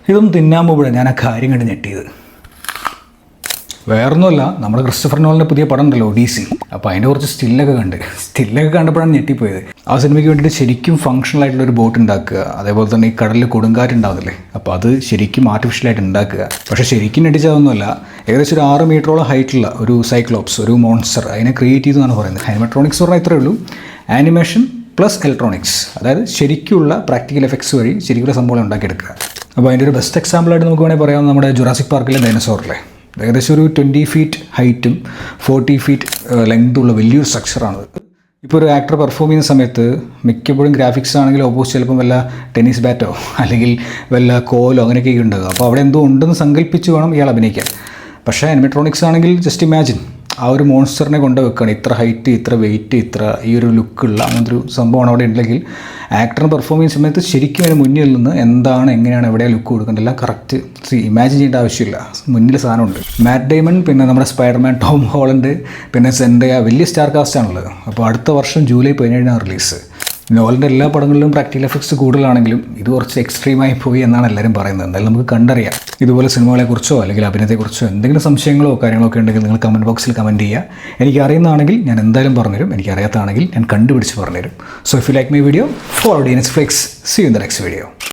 ഇതൊന്നും തിന്നാൻ പോകുമ്പോഴാണ് ഞാൻ ആ കാര്യം കണ്ട് ഞെട്ടിയത്. വേറൊന്നുമല്ല, നമ്മുടെ ക്രിസ്റ്റഫർ നോളൻ്റെ പുതിയ പടം ഉണ്ടല്ലോ ഒഡീസി. അപ്പോൾ അതിൻ്റെ കുറച്ച് സ്റ്റില്ലൊക്കെ കണ്ടപ്പോഴാണ് ഞെട്ടിപ്പോയത്. ആ സിനിമയ്ക്ക് വേണ്ടിയിട്ട് ശരിക്കും ഫങ്ഷണൽ ആയിട്ടുള്ളൊരു ബോട്ട് ഉണ്ടാക്കുക, അതേപോലെ തന്നെ ഈ കടലിൽ കൊടുങ്കാറ്റ് ഉണ്ടാവുന്നില്ലേ, അപ്പോൾ അത് ശരിക്കും ആർട്ടിഫിഷ്യലായിട്ട് ഉണ്ടാക്കുക. പക്ഷേ ശരിക്കും ഞെട്ടിച്ചതൊന്നുമല്ല, ഏകദേശം ഒരു 6 മീറ്ററോളം ഹൈറ്റുള്ള ഒരു സൈക്ലോപ്സ്, ഒരു മോൺസ്റ്റർ, അതിനെ ക്രിയേറ്റ് ചെയ്തെന്നാണ് പറയുന്നത്. ആനിമട്രോണിക്സ് പറഞ്ഞാൽ ഇത്രയേ ഉള്ളൂ, ആനിമേഷൻ പ്ലസ് ഇലക്ട്രോണിക്സ്, അതായത് ശരിക്കുള്ള പ്രാക്ടിക്കൽ എഫക്ട്സ് വഴി ശരിക്കുള്ള സംഭവം ഉണ്ടാക്കിയെടുക്കുക. അപ്പോൾ അതിൻ്റെ ഒരു ബെസ്റ്റ് എക്സാമ്പിളായിട്ട് നമുക്ക് വേണമെങ്കിൽ പറയാം നമ്മുടെ ജുറാസിക് പാർക്കിലെ ഡൈനസോറിലെ ഏകദേശം ഒരു 20 ഫീറ്റ് ഹൈറ്റും 40 ഫീറ്റ് ലെങ്തുള്ള വലിയൊരു സ്ട്രക്ചറാണത്. ഇപ്പോൾ ഒരു ആക്ടർ പെർഫോം ചെയ്യുന്ന സമയത്ത് മിക്കപ്പോഴും ഗ്രാഫിക്സ് ആണെങ്കിൽ ഓപ്പോസിറ്റ് ചിലപ്പം വല്ല ടെന്നീസ് ബാറ്റോ അല്ലെങ്കിൽ വല്ല കോലോ അങ്ങനെയൊക്കെ ഉണ്ടാകുക. അപ്പോൾ അവിടെ എന്തോ ഉണ്ടെന്ന് സങ്കല്പിച്ച് വേണം ഇയാൾ അഭിനയിക്കാൻ. പക്ഷേ ആനിമട്രോണിക്സ് ആണെങ്കിൽ ജസ്റ്റ് ഇമാജിൻ ആ ഒരു മോൺസ്റ്ററിനെ കൊണ്ട് വെക്കുകയാണ്, ഇത്ര ഹൈറ്റ്, ഇത്ര വെയിറ്റ്, ഇത്ര ഈ ഒരു ലുക്കുള്ള അങ്ങനത്തെ ഒരു സംഭവമാണ് അവിടെ ഉണ്ടെങ്കിൽ ആക്ടറിന് പെർഫോം ചെയ്യുന്ന സമയത്ത് ശരിക്കും അതിന് മുന്നിൽ നിന്ന് എന്താണ്, എങ്ങനെയാണ്, എവിടെയാണ് ലുക്ക് കൊടുക്കേണ്ടത് എല്ലാം കറക്റ്റ് ഇമാജിൻ ചെയ്യേണ്ട ആവശ്യമില്ല, മുന്നിൽ സാധനമുണ്ട്. മാറ്റ് ഡേമൺ, പിന്നെ നമ്മുടെ സ്പൈഡർമാൻ ടോം ഹോളണ്ട്, പിന്നെ സെൻഡയ, വലിയ സ്റ്റാർ കാസ്റ്റ് ആണുള്ളത്. അപ്പോൾ അടുത്ത വർഷം ജൂലൈ 17 റിലീസ്. നോളൻ്റെ എല്ലാ പടങ്ങളിലും പ്രാക്ടിക്കൽ എഫക്ട്സ് കൂടുതലാണെങ്കിലും ഇത് കുറച്ച് എക്സ്ട്രീമായി പോയി എന്നാണ് എല്ലാവരും പറയുന്നത്. എന്തായാലും നമുക്ക് കണ്ടറിയാം. ഇതുപോലെ സിനിമകളെക്കുറിച്ചോ അല്ലെങ്കിൽ അഭിനയത്തെക്കുറിച്ചോ എന്തെങ്കിലും സംശയങ്ങളോ കാര്യങ്ങളൊക്കെ ഉണ്ടെങ്കിൽ നിങ്ങൾ കമൻറ്റ് ബോക്സിൽ കമൻറ്റ് ചെയ്യുക. എനിക്ക് അറിയുന്നതാണെങ്കിൽ ഞാൻ എന്തായാലും പറഞ്ഞുതരും, എനിക്ക് അറിയാത്തതാണെങ്കിൽ ഞാൻ കണ്ടുപിടിച്ച് പറഞ്ഞുതരും. So if you like my video, follow Netflix. See you in the next video.